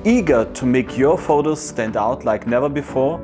Eager to make your photos stand out like never before?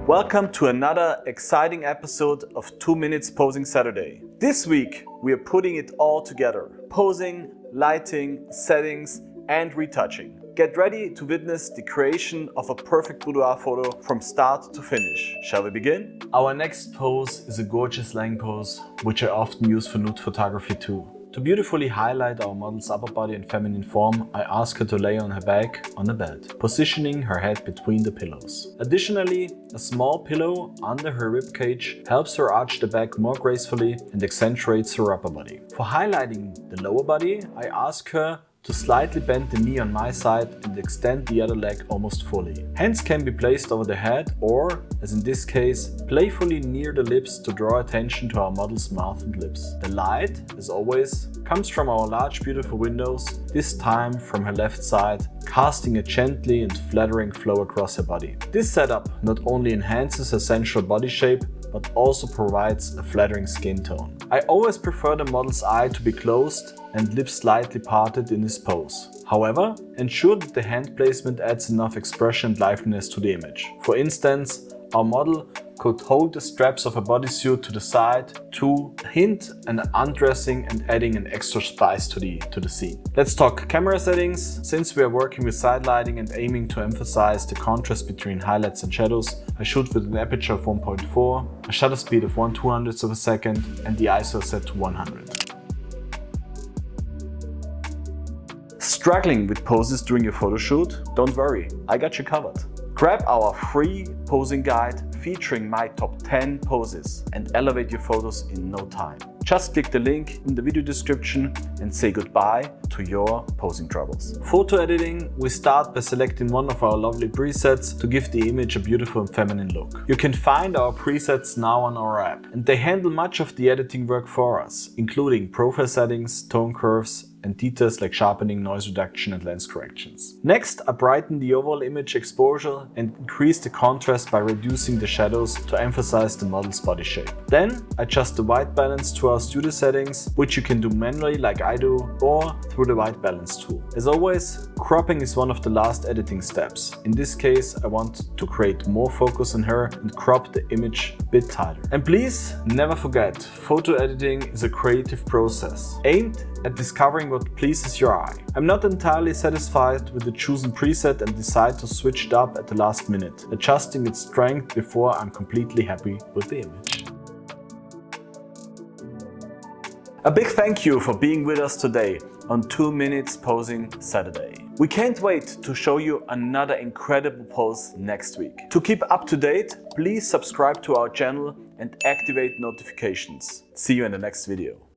Welcome to another exciting episode of 2 Minutes Posing Saturday. This week we are putting it all together. Posing, lighting, settings and retouching. Get ready to witness the creation of a perfect boudoir photo from start to finish. Shall we begin? Our next pose is a gorgeous laying pose, which I often use for nude photography too. To beautifully highlight our model's upper body and feminine form, I ask her to lay on her back on the bed, positioning her head between the pillows. Additionally, a small pillow under her ribcage helps her arch the back more gracefully and accentuates her upper body. For highlighting the lower body, I ask her to slightly bend the knee on my side and extend the other leg almost fully. Hands can be placed over the head or, as in this case, playfully near the lips to draw attention to our model's mouth and lips. The light, as always, comes from our large beautiful windows, this time from her left side, casting a gently and flattering flow across her body. This setup not only enhances her sensual body shape, but also provides a flattering skin tone. I always prefer the model's eye to be closed and lips slightly parted in this pose. However, ensure that the hand placement adds enough expression and liveliness to the image. For instance, our model could hold the straps of her bodysuit to the side to hint at undressing and adding an extra spice to the scene. Let's talk camera settings. Since we are working with side lighting and aiming to emphasize the contrast between highlights and shadows, I shoot with an aperture of 1.4, a shutter speed of 1/200th of a second and the ISO set to 100. Struggling with poses during your photo shoot? Don't worry, I got you covered. Grab our free posing guide featuring my top 10 poses and elevate your photos in no time. Just click the link in the video description and say goodbye to your posing troubles. Photo editing, we start by selecting one of our lovely presets to give the image a beautiful and feminine look. You can find our presets now on our app, and they handle much of the editing work for us, including profile settings, tone curves, and details like sharpening, noise reduction and lens corrections. Next, I brighten the overall image exposure and increase the contrast by reducing the shadows to emphasize the model's body shape. Then, adjust the white balance to our studio settings, which you can do manually like I do, or through the white balance tool. As always, cropping is one of the last editing steps. In this case, I want to create more focus on her and crop the image a bit tighter. And please, never forget, photo editing is a creative process, aimed at discovering what pleases your eye. I'm not entirely satisfied with the chosen preset and decide to switch it up at the last minute, adjusting its strength before I'm completely happy with the image. A big thank you for being with us today on 2 Minutes Posing Saturday. We can't wait to show you another incredible pose next week. To keep up to date, please subscribe to our channel and activate notifications. See you in the next video.